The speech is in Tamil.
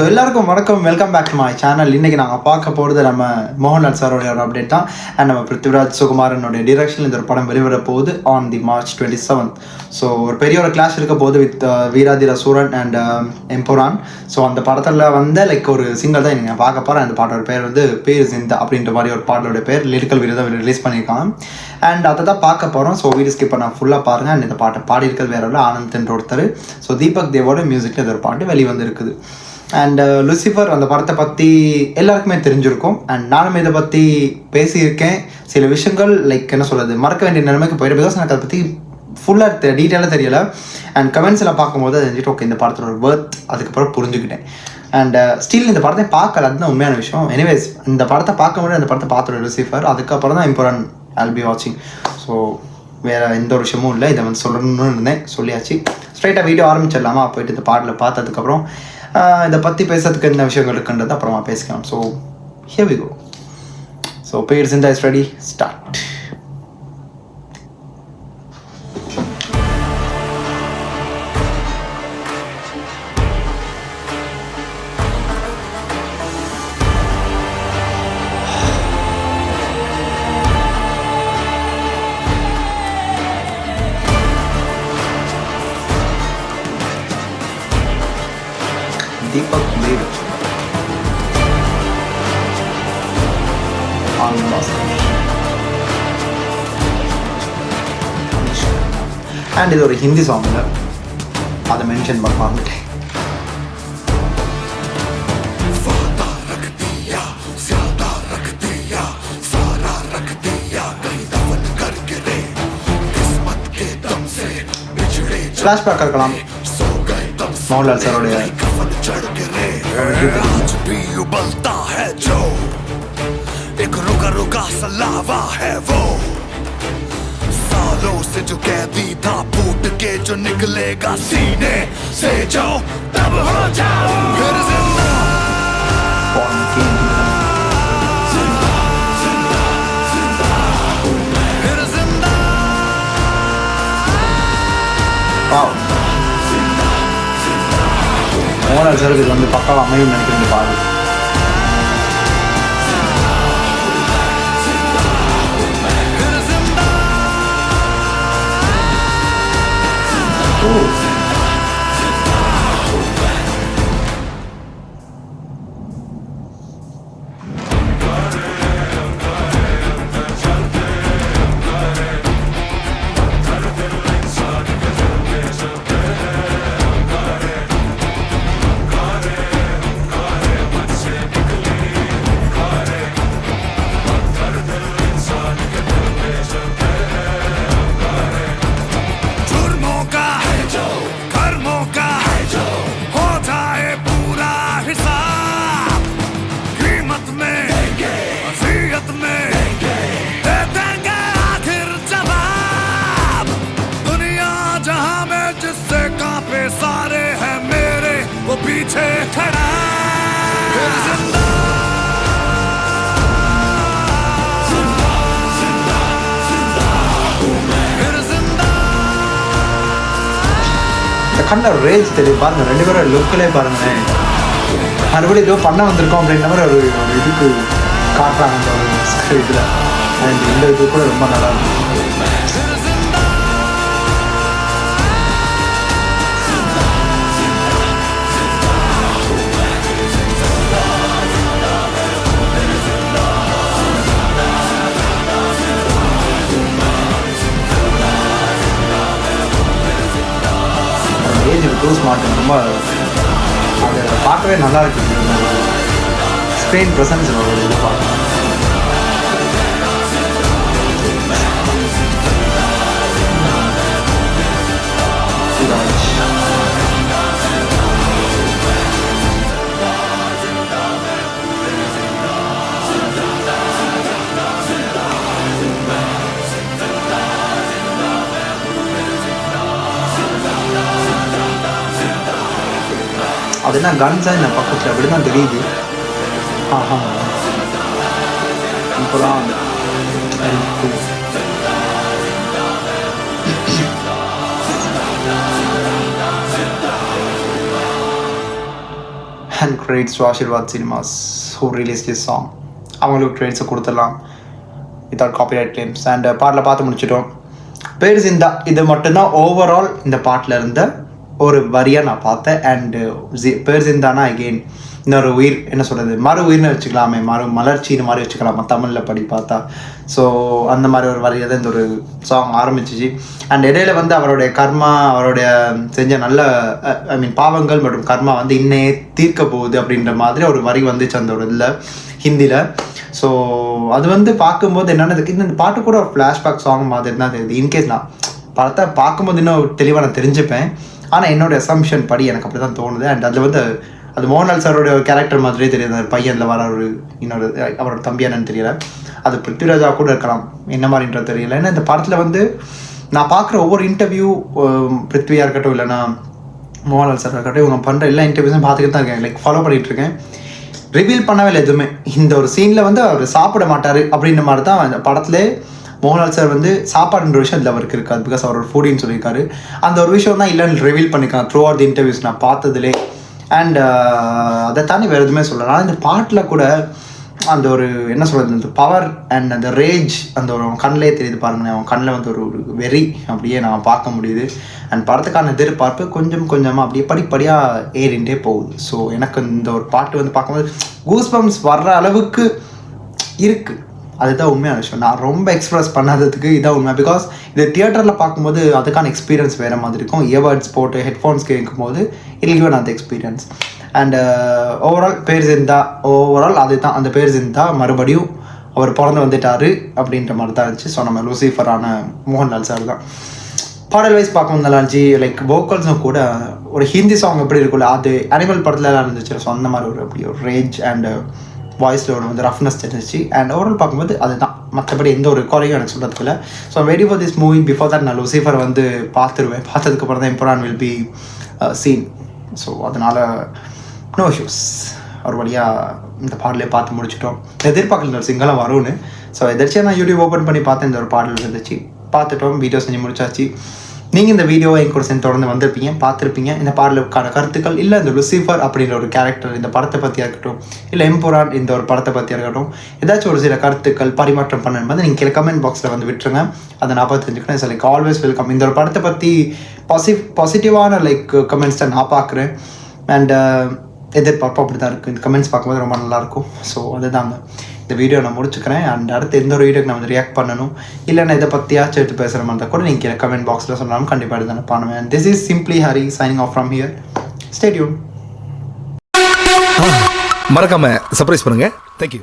ஸோ எல்லாருக்கும் வணக்கம், welcome back to my channel. இன்றைக்கி நாங்கள் பார்க்க போகிறது நம்ம மோகன்லால் சாரோடைய ஒரு அப்டேட் தான். அண்ட் நம்ம பிருத்திவிராஜ் சுகுமாரனுடைய டிரெக்ஷனில் இந்த ஒரு படம் வெளிவர போகுது on the March 27th. So ஒரு பெரிய ஒரு கிளாஷ் இருக்க போகுது with Veera Dheera Sooran and Empuraan. So அந்த படத்தில் வந்து ஒரு சிங்கர் தான் நீங்கள் பார்க்க போகிறேன். அந்த பாட்டோட பேர் வந்து பேர் ஜிந்தா அப்படின்ற மாதிரி ஒரு பாட்டோட பேர் லிரிக்கல் வீடியோ தான் ரிலீஸ் பண்ணியிருக்காங்க. அண்ட் அதை தான் பார்க்க போகிறோம். ஸோ வீடியோ ஸ்கிப் பண்ண ஃபுல்லாக பாருங்கள். அண்ட் இந்த பாட்டை பாடியிருக்கிறது வேற இல்லை, ஆனந்த் என்ற ஒருத்தர். ஸோ தீபக் தேவோட மியூசிக்கில் இது ஒரு பாட்டு வெளிவந்துருக்குது. அண்ட் லூசிஃபர் அந்த படத்தை பற்றி எல்லாருக்குமே தெரிஞ்சிருக்கும். அண்ட் நானும் இதை பற்றி பேசியிருக்கேன். சில விஷயங்கள் என்ன சொல்கிறது, மறக்க வேண்டிய நிலைமைக்கு போயிடும். பிகாஸ் எனக்கு அதை பற்றி ஃபுல்லாக டீட்டெயிலாக தெரியலை. அண்ட் கமெண்ட்ஸில் பார்க்கும்போது அது தெரிஞ்சுட்டு ஓகே இந்த படத்தோட ஒரு ஒர்த் அதுக்கப்புறம் புரிஞ்சுக்கிட்டேன். அண்ட் ஸ்டில் இந்த படத்தை பார்க்கல, அதுதான் உண்மையான விஷயம். எனிவேஸ் இந்த படத்தை பார்க்க முடியாது, அந்த படத்தை பார்த்துருவேன் லூசிஃபர். அதுக்கப்புறம் தான் Empuraan I'll be watching. So வேறு எந்த ஒரு விஷயமும் இல்லை, இதை வந்து சொல்லணும்னு இருந்தேன், சொல்லியாச்சு. ஸ்ட்ரைட்டாக வீடியோ ஆரம்பிச்சிடலாமா? போயிட்டு இந்த பாட்டில் பார்த்ததுக்கப்புறம் இதை பற்றி பேசுறதுக்கு என்ன விஷயங்கள் இருக்குன்றது அப்புறமா பேசிக்கலாம். So here we go. So பேர் ஜிந்தா is ready, start. Deepak Dev and இது ஒரு ஹிந்தி சாங்கில் அதை மென்ஷன் பண்ண மறந்துட்டேன். ஃப்ளாஷ்பேக் இருக்கலாம் மோகன்லால் சாரோடைய. आज भी उबलता है जो एक रुका रुका सा लावा है वो, सालों से जो कैदी था फूट के जो निकलेगा सीने से जो तब हो जाओ फिर जिंदा। மோகன்லால் சாருக்கு இது வந்து பக்காவாக அமையும் நினைக்கிறேன் பாடு. सारे हैं मेरे वो पीछे खड़ा फिर जिंदा फिर जिंदा। இந்த கண்ட ரேஞ்ச் தெரியும் பாருங்க, ரெண்டு பேரும் லுக்கிலே பாருங்களேன். மறுபடியும் ஏதோ பண்ண வந்திருக்கோம் அப்படின்ற மாதிரி ஒரு இதுக்கு காட்டுறாங்க அந்த ஒரு இதில். அண்ட் இந்த இது கூட ரொம்ப நல்லா இருக்கும். க்ளோஸ் மாட்டேன் ரொம்ப அதை பார்க்கவே நல்லா இருக்குது. ஸ்க்ரீன் ப்ரெசன்ஸ் ஒரு இது பார்க்கணும். அது என்ன கன்ஸா என்ன பக்கத்தில் அப்படி தான் தெரியுது. இப்போதான் and credits to Aashirvaad cinemas who release this song. அவங்களுக்கு கிரெடிட்ஸை கொடுத்துடலாம் வித்தவுட் காப்பிரைட் கிளைம்ஸ். அண்ட் பாட்டில் பார்த்து முடிச்சிட்டோம். பேர் சிந்தா இது மட்டும்தான் ஓவரால் இந்த பாட்டில் இருந்த ஒரு வரியாக நான் பார்த்தேன். அண்டு பேர் சிந்தானா அகெயின் இன்னொரு உயிர், என்ன சொல்கிறது, மறு உயிர்னு வச்சுக்கலாமே, மலர்ச்சின்னு மாதிரி வச்சுக்கலாமா தமிழில் படி பார்த்தா. ஸோ அந்த மாதிரி ஒரு வரியை தான் இந்த ஒரு சாங் ஆரம்பிச்சிச்சு. அண்ட் இடையில வந்து அவருடைய கர்மா, அவருடைய செஞ்ச நல்ல பாவங்கள் மற்றும் கர்மா வந்து இன்னையே தீர்க்க போகுது அப்படின்ற மாதிரி ஒரு வரி வந்துச்சு அந்த ஒரு இதில் ஹிந்தியில். ஸோ அது வந்து பார்க்கும்போது என்னென்ன இந்த பாட்டு கூட ஒரு ஃப்ளாஷ்பேக் சாங் மாதிரி தான் தெரியுது. இன்கேஸ் நான் பார்க்கும்போது இன்னும் தெளிவாக நான் தெரிஞ்சுப்பேன். ஆனால் என்னோட அசம்ஷன் படி எனக்கு அப்படி தான் தோணுது. அண்ட் அதில் வந்து அது மோகன்லால் சாரோடைய ஒரு கேரக்டர் மாதிரியே தெரியுது. அந்த பையனில் வர ஒரு இன்னொரு அவரோட தம்பியானு தெரியல, அது பிருத்விராஜா கூட இருக்கலாம், என்ன மாதிரின்ற தெரியல. ஏன்னா இந்த படத்தில் வந்து நான் பார்க்குற ஒவ்வொரு இன்டர்வியூ, பிருத்வியாக இருக்கட்டும் இல்லைனா மோகன்லால் சார் இருக்கட்டும், இவங்க பண்ணுற எல்லா இன்டர்வியூஸும் பார்த்துக்கிட்டு தான் இருக்கேன், லைக் ஃபாலோ பண்ணிகிட்டு இருக்கேன். ரிவீல் பண்ணவே இல்லை எதுவுமே. இந்த ஒரு சீனில் வந்து அவர் சாப்பிட மாட்டார் அப்படின்ற மாதிரி தான் அந்த படத்துலேயே மோகன்லால் சார் வந்து சாப்பாடுன்ற விஷயம் அதில் அவருக்கு இருக்காது, பிகாஸ் அவர் ஒரு ஃபுடின்னு சொல்லியிருக்காரு. அந்த ஒரு விஷயம் தான் இல்லைன்னு ரிவீல் பண்ணிக்கலாம் த்ரூ அவுட் தி இன்டர்வியூஸ் நான் பார்த்ததுலே. அண்ட் அதை தாண்டி வேறு எதுவுமே சொல்லலாம். ஆனால் இந்த பாட்டில் கூட அந்த ஒரு என்ன சொல்கிறது, அந்த பவர் அண்ட் அந்த ரேஜ் அந்த ஒரு கண்ணிலே தெரியுது பாருங்களேன். அவன் கண்ணில் வந்து ஒரு வெறி அப்படியே நான் பார்க்க முடியுது. அண்ட் படத்துக்கான எதிர்பார்ப்பு கொஞ்சம் கொஞ்சமாக அப்படியே படிப்படியாக ஏறிண்டே போகுது. ஸோ எனக்கு இந்த ஒரு பாட்டு வந்து பார்க்கும்போது கூஸ்பம்ஸ் வர்ற அளவுக்கு இருக்குது. அதுதான் உண்மையான விஷயம். நான் ரொம்ப எக்ஸ்ப்ரெஸ் பண்ணாததுக்கு இதான் உண்மை. பிகாஸ் இது தியேட்டரில் பார்க்கும்போது அதுக்கான எக்ஸ்பீரியன்ஸ் வேறு மாதிரி இருக்கும். இயர்பட்ஸ் போட்டு ஹெட்ஃபோன்ஸ் கேட்கும்போது இட் கிவன் அந்த எக்ஸ்பீரியன்ஸ். அண்ட் ஓவரால் பேர் சிந்தா, ஓவரால் அது தான் அந்த பேர் சிந்தா மறுபடியும் அவர் பிறந்து வந்துட்டார் அப்படின்ற மாதிரி தான் இருந்துச்சு. ஸோ நம்ம லூசிஃபரான மோகன்லால் சார் தான். பாடல் வைஸ் பார்க்கும்போது நல்லா இருந்துச்சு. லைக் வோக்கல்ஸும் கூட ஒரு ஹிந்தி சாங் எப்படி இருக்குல்ல, அது அனிமல் படத்துலலாம் இருந்துச்சு. ஸோ அந்த மாதிரி ஒரு அப்படி ஒரு ரேஜ் அண்ட் வாய்ஸில் ஒரு வந்து ரஃப்னஸ் தெரிஞ்சிச்சு. அண்ட் ஓவரால் பார்க்கும்போது அதுதான், மற்றபடி எந்த ஒரு குறையும் எனக்கு சொல்கிறதுக்கு இல்லை. So very far this movie before that நான் லூசிஃபர் வந்து பார்த்துருவேன். பார்த்ததுக்கப்புறம் தான் இம்ப்ரான் வில் பி சீன். ஸோ அதனால் நோ இஷ்யூஸ். ஒரு வழியாக இந்த பாடலே பார்த்து முடிச்சிட்டோம். எதிர்பார்க்கல ஒரு சிங்கெல்லாம் வரும்னு. ஸோ எதாச்சும் நான் யூடியூப் ஓப்பன் பண்ணி பார்த்தேன், இந்த ஒரு பாடல் இருந்துச்சு, பார்த்துட்டோம், வீடியோ செஞ்சு முடிச்சாச்சு. நீங்கள் இந்த வீடியோவை என் கூட சேர்ந்து தொடர்ந்து வந்திருப்பீங்க, பார்த்துருப்பீங்க. இந்த பாடலுக்கான கருத்துக்கள் இல்லை இந்த லூசிஃபர் அப்படின்ற ஒரு கேரக்டர் இந்த படத்தை பற்றியாக இருக்கட்டும், இல்லை எம்புரான் இந்த ஒரு படத்தை பற்றியாக இருக்கட்டும், ஏதாச்சும் ஒரு சில கருத்துக்கள் பரிமாற்றம் பண்ணும்போது நீங்கள் கமெண்ட் பாக்ஸில் வந்து விட்டுருங்க. அதை நான் பார்த்து தெரிஞ்சுக்கிறேன். It's like always welcome. இந்த ஒரு படத்தை பற்றி பாசிட்டிவான லைக் கமெண்ட்ஸ் தான் நான் பார்க்குறேன். அண்ட் எதிர்பார்ப்போம் அப்படி தான் இருக்குது. இந்த கமெண்ட்ஸ் பார்க்கும்போது ரொம்ப நல்லாயிருக்கும். ஸோ அதுதாங்க இந்த வீடியோ நான் முடிச்சுக்கிறேன். அண்ட் அடுத்து எந்த ஒரு வீடியோக்கு நான் வந்து ரியாக்ட் பண்ணணும், இல்லைன்னா இதை பற்றியாச்சும் எடுத்து பேசுகிற மாதிரி தான் கூட நீங்கள் கமெண்ட் பாக்ஸில் சொன்னாலும் கண்டிப்பாக எடுத்து நான் பண்ணுவேன். This is simply Hari signing off from here. Stay tune. மறக்காம சர்ப்ரைஸ் பண்ணுங்க. தேங்க்யூ.